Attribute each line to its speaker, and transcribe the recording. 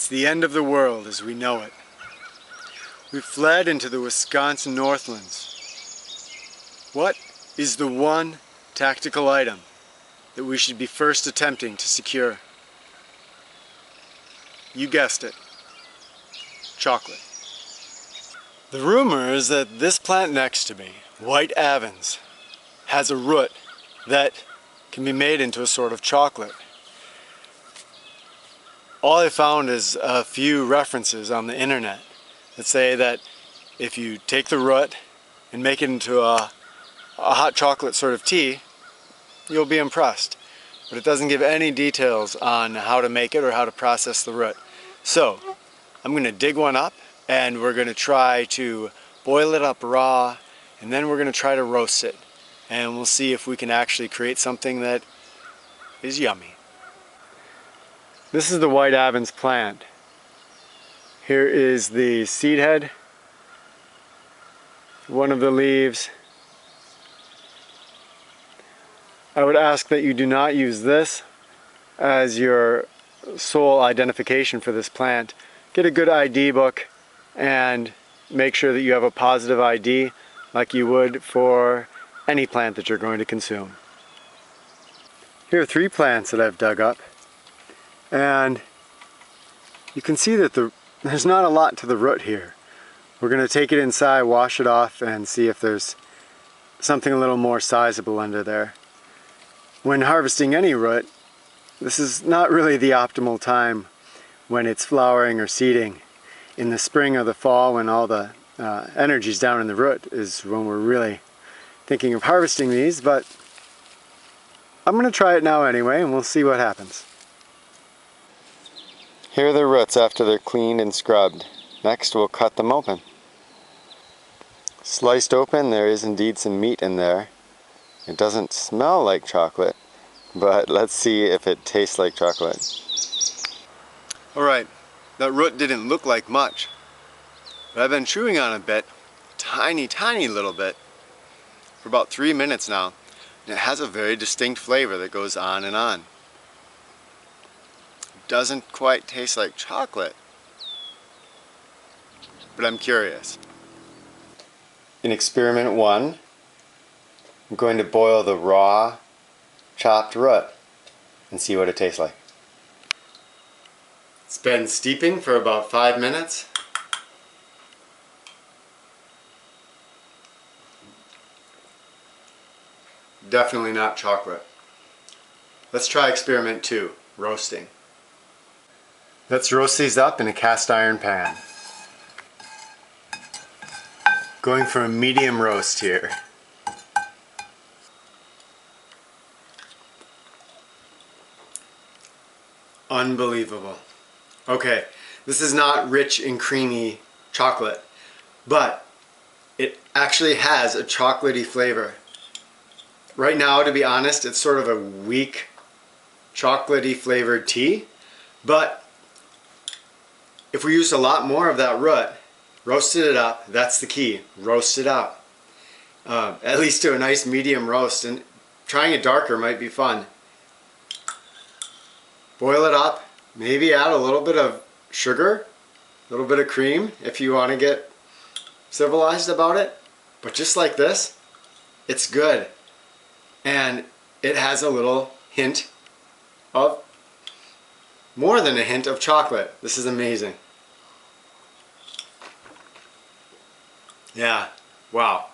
Speaker 1: It's the end of the world as we know it. We fled into the Wisconsin Northlands. What is the one tactical item that we should be first attempting to secure? You guessed it. Chocolate. The rumor is that this plant next to me, white Avens, has a root that can be made into a sort of chocolate. All I found is a few references on the internet that say that if you take the root and make it into a hot chocolate sort of tea, you'll be impressed. But it doesn't give any details on how to make it or how to process the root. So I'm going to dig one up and we're going to try to boil it up raw, and then we're going to try to roast it. And we'll see if we can actually create something that is yummy. This is the white Avens plant. Here is the seed head, one of the leaves. I would ask that you do not use this as your sole identification for this plant. Get a good ID book and make sure that you have a positive ID like you would for any plant that you're going to consume. Here are 3 plants that I've dug up, and you can see that there's not a lot to the root here. We're going to take it inside, wash it off, and see if there's something a little more sizable under there. When harvesting any root, this is not really the optimal time when it's flowering or seeding. In the spring or the fall, when all the energy's down in the root, is when we're really thinking of harvesting these, but I'm going to try it now anyway and we'll see what happens. Here are the roots after they're cleaned and scrubbed. Next we'll cut them open. Sliced open, there is indeed some meat in there. It doesn't smell like chocolate, but let's see if it tastes like chocolate. Alright, that root didn't look like much, but I've been chewing on it a bit, tiny little bit, for about 3 minutes now, and it has a very distinct flavor that goes on and on. It doesn't quite taste like chocolate, but I'm curious. In experiment 1, I'm going to boil the raw, chopped root and see what it tastes like. It's been steeping for about 5 minutes. Definitely not chocolate. Let's try experiment 2, roasting. Let's roast these up in a cast iron pan. Going for a medium roast here. Unbelievable. Okay, this is not rich and creamy chocolate, but it actually has a chocolatey flavor. Right now, to be honest, it's sort of a weak chocolatey flavored tea, but if we used a lot more of that root, roasted it up, that's the key, roast it up. At least to a nice medium roast, and trying it darker might be fun. Boil it up, maybe add a little bit of sugar, a little bit of cream if you want to get civilized about it. But just like this, it's good. And it has a little hint of, more than a hint of chocolate. This is amazing. Yeah, wow.